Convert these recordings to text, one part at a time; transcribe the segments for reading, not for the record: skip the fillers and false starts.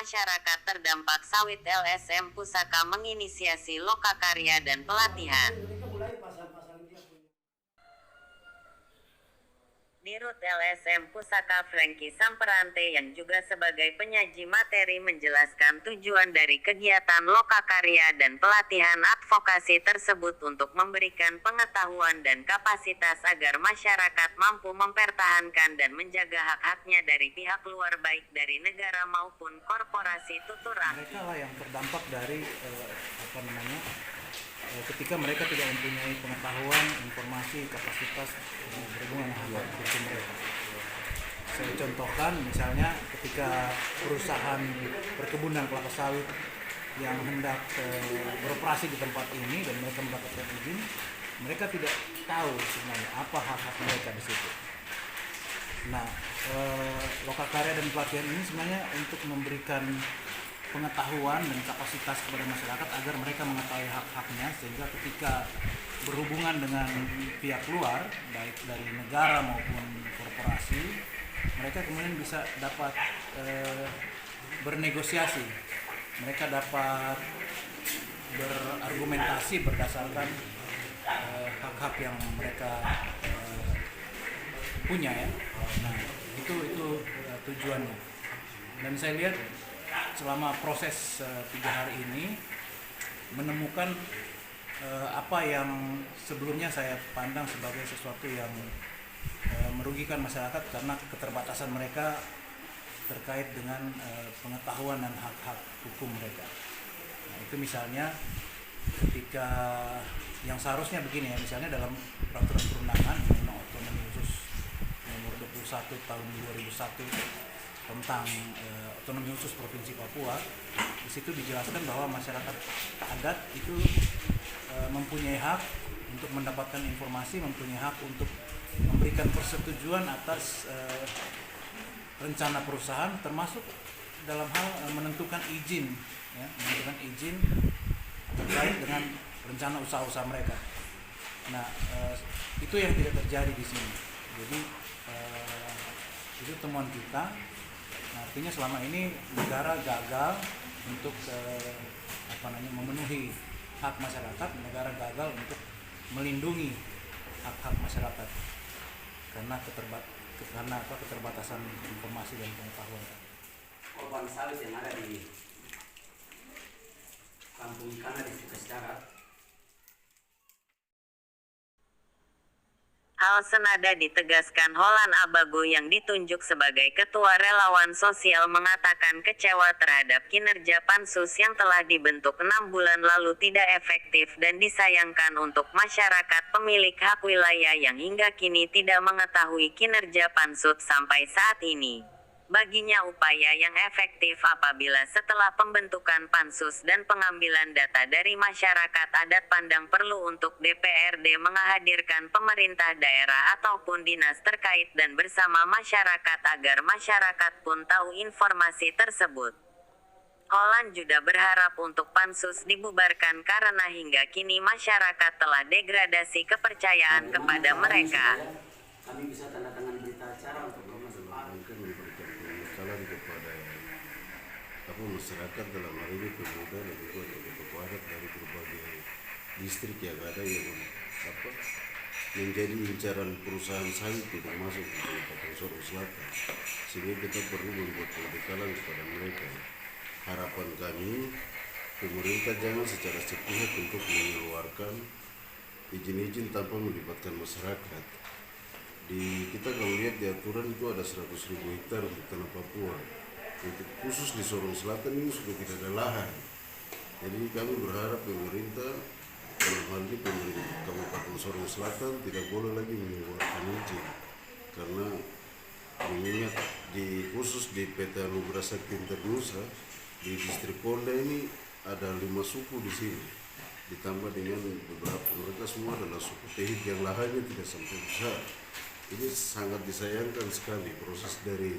masyarakat terdampak sawit LSM Pusaka menginisiasi lokakarya dan pelatihan. Dirut LSM Pusaka Franky Samperante yang juga sebagai penyaji materi menjelaskan tujuan dari kegiatan lokakarya dan pelatihan advokasi tersebut untuk memberikan pengetahuan dan kapasitas agar masyarakat mampu mempertahankan dan menjaga hak-haknya dari pihak luar baik dari negara maupun korporasi tutur angki. Mereka lah yang terdampak dari ketika mereka tidak mempunyai pengetahuan, informasi, kapasitas berhubungan dengan hukum mereka. Saya contohkan misalnya ketika perusahaan perkebunan kelapa sawit yang hendak beroperasi di tempat ini dan mereka mendapatkan izin, mereka tidak tahu sebenarnya apa hak-hak mereka di situ. Nah, lokakarya dan pelatihan ini sebenarnya untuk memberikan pengetahuan dan kapasitas kepada masyarakat agar mereka mengetahui hak-haknya, sehingga ketika berhubungan dengan pihak luar baik dari negara maupun korporasi, mereka kemudian bisa dapat bernegosiasi, mereka dapat berargumentasi berdasarkan hak-hak yang mereka punya ya. Nah, itu tujuannya. Dan saya lihat selama proses 3 hari ini menemukan apa yang sebelumnya saya pandang sebagai sesuatu yang merugikan masyarakat karena keterbatasan mereka terkait dengan pengetahuan dan hak-hak hukum mereka. Nah, itu misalnya ketika yang seharusnya begini ya, misalnya dalam peraturan perundangan Undang-Undang Otonomi Khusus nomor 21 tahun 2001 tentang otonomi khusus Provinsi Papua, di situ dijelaskan bahwa masyarakat adat itu mempunyai hak untuk mendapatkan informasi, mempunyai hak untuk memberikan persetujuan atas rencana perusahaan, termasuk dalam hal menentukan izin, ya, menentukan izin terkait dengan rencana usaha-usaha mereka. Nah, itu yang tidak terjadi di sini. Jadi itu temuan kita. Nah, artinya selama ini negara gagal untuk memenuhi hak masyarakat, negara gagal untuk melindungi hak-hak masyarakat karena keterbatasan informasi dan pengetahuan. Korban sawit yang ada di kampung Ikana di Sukasjara. Hal senada ditegaskan Holan Abagu yang ditunjuk sebagai Ketua Relawan Sosial mengatakan kecewa terhadap kinerja Pansus yang telah dibentuk 6 bulan lalu tidak efektif dan disayangkan untuk masyarakat pemilik hak wilayah yang hingga kini tidak mengetahui kinerja Pansus sampai saat ini. Baginya upaya yang efektif apabila setelah pembentukan Pansus dan pengambilan data dari masyarakat adat pandang perlu untuk DPRD menghadirkan pemerintah daerah ataupun dinas terkait dan bersama masyarakat agar masyarakat pun tahu informasi tersebut. Holan juga berharap untuk Pansus dibubarkan karena hingga kini masyarakat telah degradasi kepercayaan kepada mereka. Kami bisa tanda tangan berita acara untuk kepada masyarakat dalam hal ini pemuda dan juga tokoh adat dari berbagai distrik yang ada yang menjadi incaran perusahaan sawit untuk masuk ke Kabupaten Sorong Selatan, sehingga kita perlu membuat pembekalan kepada mereka. Harapan kami pemerintah jangan secara sepihak untuk mengeluarkan izin-izin tanpa melibatkan masyarakat. Kita kalau lihat di aturan itu ada 100.000 hektar untuk tanah Papua. Untuk khusus di Sorong Selatan ini sudah tidak ada lahan. Jadi kami berharap pemerintah dalam hal ini pemerintah Kabupaten Sorong Selatan tidak boleh lagi mengeluarkan izin, karena mengingat khusus di PT Anugerah Sakti Internusa di distrik Polda ini ada 5 suku di sini, ditambah dengan beberapa mereka semua adalah suku Tehit yang lahannya tidak sampai besar. Ini sangat disayangkan sekali proses dari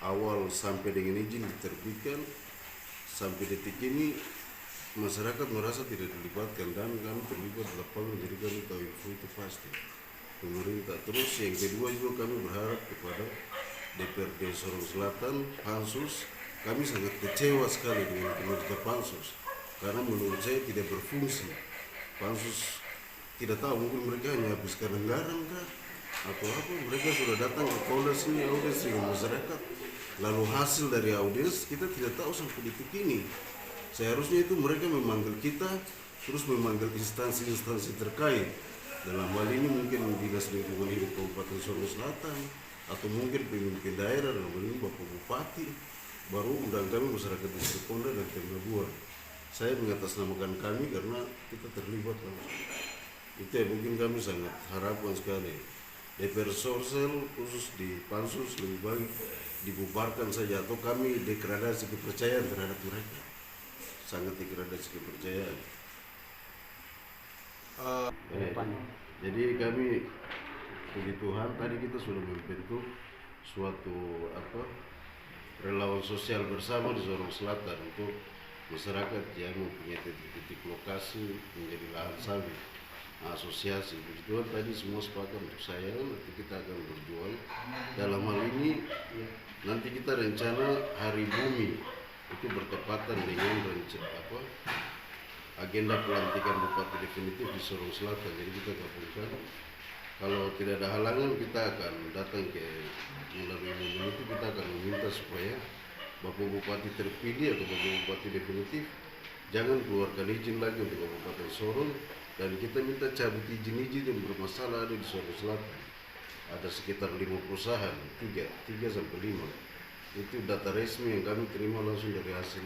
awal sampai dengan izin diterbitkan sampai detik ini masyarakat merasa tidak dilibatkan, dan kami terlibat di lapangan, jadi kami tahu info itu pasti pemerintah. Terus yang kedua juga kami berharap kepada DPRD Sorong Selatan, Pansus, kami sangat kecewa sekali dengan kinerja Pansus karena menurut saya tidak berfungsi. Pansus tidak tahu, mungkin mereka hanya habiskan anggaran kah atau apa. Mereka sudah datang ke Polda sini audiens dengan masyarakat, lalu hasil dari audiens kita tidak tahu sampai detik ini. Seharusnya itu mereka memanggil kita, terus memanggil instansi-instansi terkait. Dalam hal ini mungkin Dinas Lingkungan Hidup Kabupaten Sorong Selatan atau mungkin pemimpin daerah, dalam hal ini Bapak Bupati, baru undang kami masyarakat Distrik Ponda dan Temanggung. Saya mengatasnamakan kami karena kita terlibat langsung. Itu ya, mungkin kami sangat harapkan sekali DPR Sorsel khusus di Pansus lebih baik dibubarkan saja atau kami degradasi kepercayaan terhadap mereka. Sangat degradasi kepercayaan. Jadi kami puji Tuhan tadi kita sudah membentuk suatu relawan sosial bersama di Sorong Selatan untuk masyarakat yang mempunyai titik lokasi menjadi lahan sawit asosiasi. Puji Tuhan tadi semua sepakat untuk saya, nanti kita akan berjuang. Dalam hal ini nanti kita rencana Hari Bumi itu bertepatan dengan agenda pelantikan Bupati definitif di Sorong Selatan. Jadi kita gabungkan. Kalau tidak ada halangan kita akan datang ke melalui momen itu, kita akan meminta supaya Bapak Bupati terpilih atau Bapak Bupati definitif jangan keluarkan izin lagi untuk Kabupaten Sorong, dan kita minta cabut izin-izin yang bermasalah ada di Sorong Selatan. Ada sekitar 5 perusahaan, 3 sampai 5. Itu data resmi yang kami terima langsung dari hasil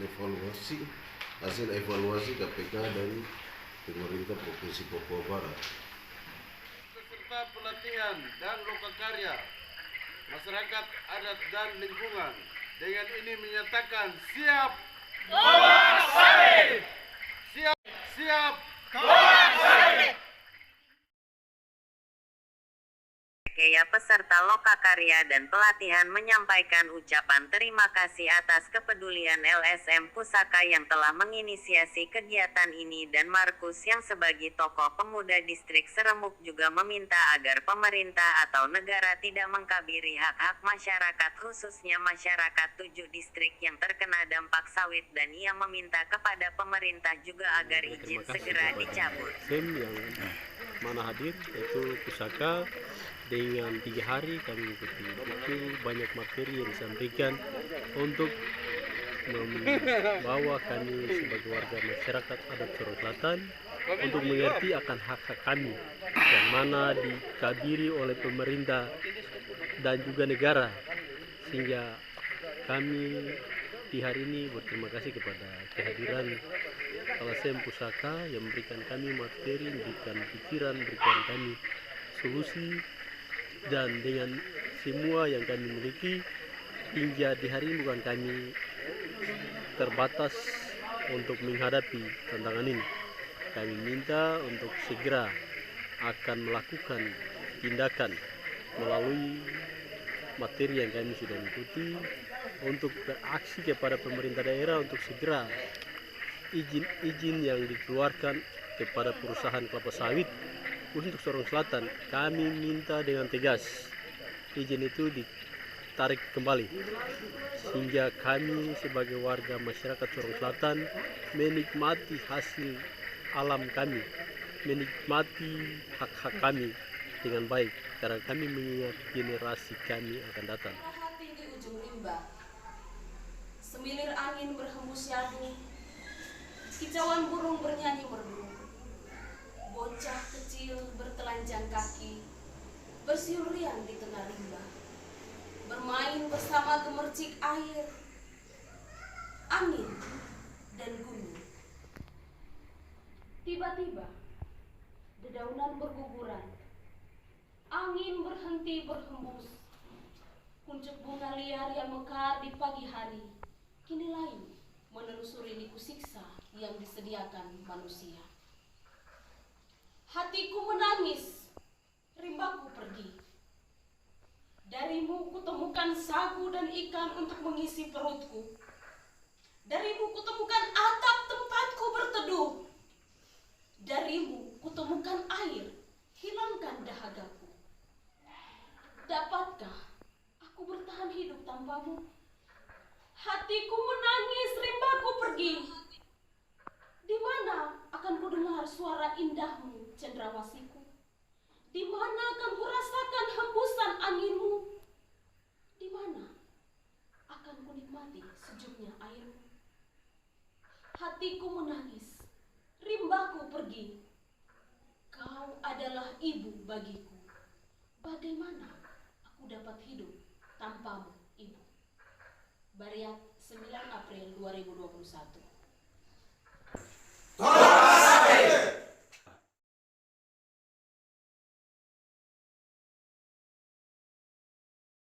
evaluasi KPK dan pemerintah Provinsi Papua Barat. Peserta pelatihan dan lokakarya masyarakat adat dan lingkungan dengan ini menyatakan siap tolak sawit, siap tolak sawit. Ya, peserta lokakarya dan pelatihan menyampaikan ucapan terima kasih atas kepedulian LSM Pusaka yang telah menginisiasi kegiatan ini, dan Markus yang sebagai tokoh pemuda distrik Seremuk juga meminta agar pemerintah atau negara tidak mengkabiri hak-hak masyarakat, khususnya masyarakat 7 distrik yang terkena dampak sawit, dan ia meminta kepada pemerintah juga agar izin segera dicabut. Yang mana hadir yaitu Pusaka. Dengan 3 hari kami ikuti itu banyak materi yang disampaikan untuk membawa kami sebagai warga masyarakat adat Sorong Selatan untuk mengerti akan hak-hak kami yang mana dikabiri oleh pemerintah dan juga negara, sehingga kami di hari ini berterima kasih kepada kehadiran LSM Pusaka yang memberikan kami materi, memberikan pikiran, memberikan kami solusi. Dan dengan semua yang kami miliki hingga di hari ini bukan kami terbatas untuk menghadapi tantangan ini. Kami minta untuk segera akan melakukan tindakan melalui materi yang kami sudah ikuti untuk beraksi kepada pemerintah daerah untuk segera izin yang dikeluarkan kepada perusahaan kelapa sawit untuk Sorong Selatan. Kami minta dengan tegas izin itu ditarik kembali, sehingga kami sebagai warga masyarakat Sorong Selatan menikmati hasil alam kami, menikmati hak-hak kami dengan baik, karena kami mengingat generasi kami akan datang. Hati di ujung rimba, semilir angin berhembus syadu, kicauan burung bernyanyi merdu. Bocah kecil bertelanjang kaki, bersiul riang di tengah rimba, bermain bersama gemercik air, angin, dan gunung. Tiba-tiba, dedaunan berguguran, angin berhenti berhembus, kuncup bunga liar yang mekar di pagi hari, kini layu menelusuri liku siksa yang disediakan manusia. Hatiku menangis, rimbaku pergi. Darimu kutemukan sagu dan ikan untuk mengisi perutku. Darimu kutemukan atap tempatku berteduh. Darimu kutemukan air, hilangkan dahagaku. Dapatkah aku bertahan hidup tanpamu? Hatiku menangis, rimbaku pergi. Di mana akan ku dengar suara indahmu, cendrawasiku? Di mana akan ku rasakan hembusan anginmu? Di mana akan ku nikmati sejuknya airmu? Hatiku menangis, rimbaku pergi. Kau adalah ibu bagiku. Bagaimana aku dapat hidup tanpamu, Ibu? Bariat 9 April 2021.